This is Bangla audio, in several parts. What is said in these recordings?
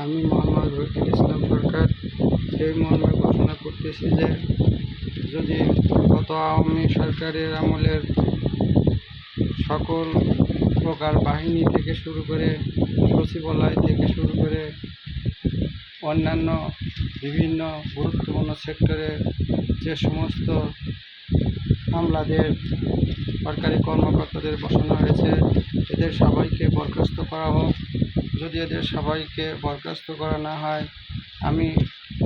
আমি মোহাম্মদ রফিকুল ইসলাম সরকার এই মর্মে ঘোষণা করতেছি যে যদি গত আওয়ামী সরকারের আমলের সকল প্রকার বাহিনী থেকে শুরু করে সচিবালয় থেকে শুরু করে অন্যান্য বিভিন্ন গুরুত্বপূর্ণ সেক্টরে যে সমস্ত আমলাদের সরকারি কর্মকর্তাদের বসানো হয়েছে এদের সবাইকে বরখাস্ত করা হোক। যদি এদের সবাইকে বরখাস্ত করা না হয়, আমি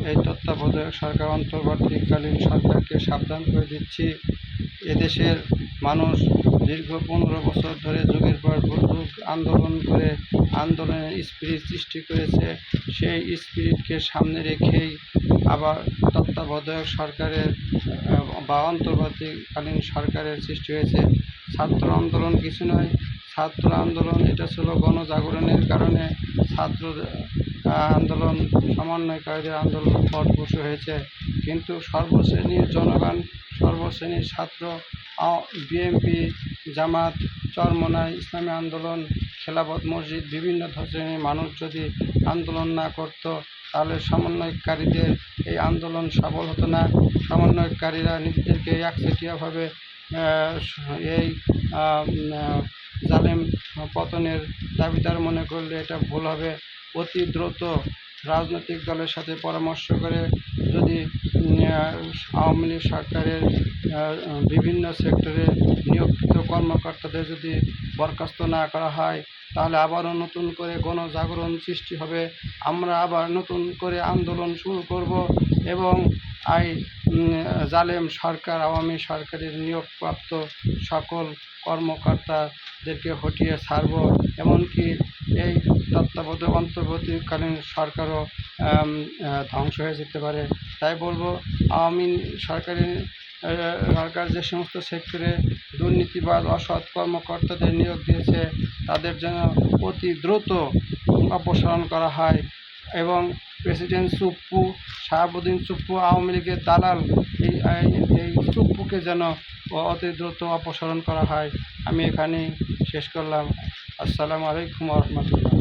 এই তত্ত্বাবধায়ক সরকার অন্তর্বর্তীকালীন সরকারকে সাবধান করে দিচ্ছি, এদেশের মানুষ দীর্ঘ 15 বছর ধরে যুগের পর যুগ আন্দোলন করে আন্দোলনের স্পিরিট সৃষ্টি করেছে। সেই স্পিরিটকে সামনে রেখেই আবার তত্ত্বাবধায়ক সরকারের বা অন্তর্বর্তীকালীন সরকারের সৃষ্টি হয়েছে। ছাত্র আন্দোলন কিছু নয়, ছাত্র আন্দোলন এটা ছিল গণজাগরণের কারণে ছাত্র আন্দোলন সমন্বয়কারীদের আন্দোলন ফলপ্রসূ হয়েছে। কিন্তু সর্বশ্রেণীর জনগণ, সর্বশ্রেণীর ছাত্র, বিএনপি, জামাত, চরমোনাই, ইসলামী আন্দোলন, খেলাফত মসজিদ, বিভিন্ন শ্রেণীর মানুষ যদি আন্দোলন না করত তাহলে সমন্বয়কারীদের এই আন্দোলন সফল হতো না। সমন্বয়কারীরা নিজেদেরকে একচেটিয়াভাবে এই জালেম পতনের দাবিদার মনে করলে এটা ভুল হবে। অতি দ্রুত রাজনৈতিক দলের সাথে পরামর্শ করে যদি আওয়ামী লীগ সরকারের বিভিন্ন সেক্টরে নিয়োজিত কর্মকর্তাদের যদি বরখাস্ত না করা হয় তাহলে আবারও নতুন করে গণজাগরণ সৃষ্টি হবে। আমরা আবার নতুন করে আন্দোলন শুরু করব এবং এই জালেম সরকার, আওয়ামী সরকারের নিয়োগপ্রাপ্ত সকল কর্মকর্তাদেরকে হটিয়ে ছাড়ব। এমনকি এই তত্ত্বাবধায়ক অন্তর্বর্তীকালীন সরকারও ধ্বংস হয়ে যেতে পারে। তাই বলবো, আওয়ামী সরকার যে সমস্ত সেক্টরে দুর্নীতিবাজ অসৎ কর্মকর্তাদের নিয়োগ দিয়েছে তাদের যেন অতি দ্রুত অপসারণ করা হয় এবং প্রেসিডেন্ট চুপ্পু, শাহাবুদ্দিন চুপ্পু, আওয়ামী লীগের দালাল, এই চুপ্পুকে যেন অতি দ্রুত অপসারণ করা হয়। আমি এখানেই শেষ করলাম। আসসালামু আলাইকুম ওয়া রাহমাতুল্লাহ।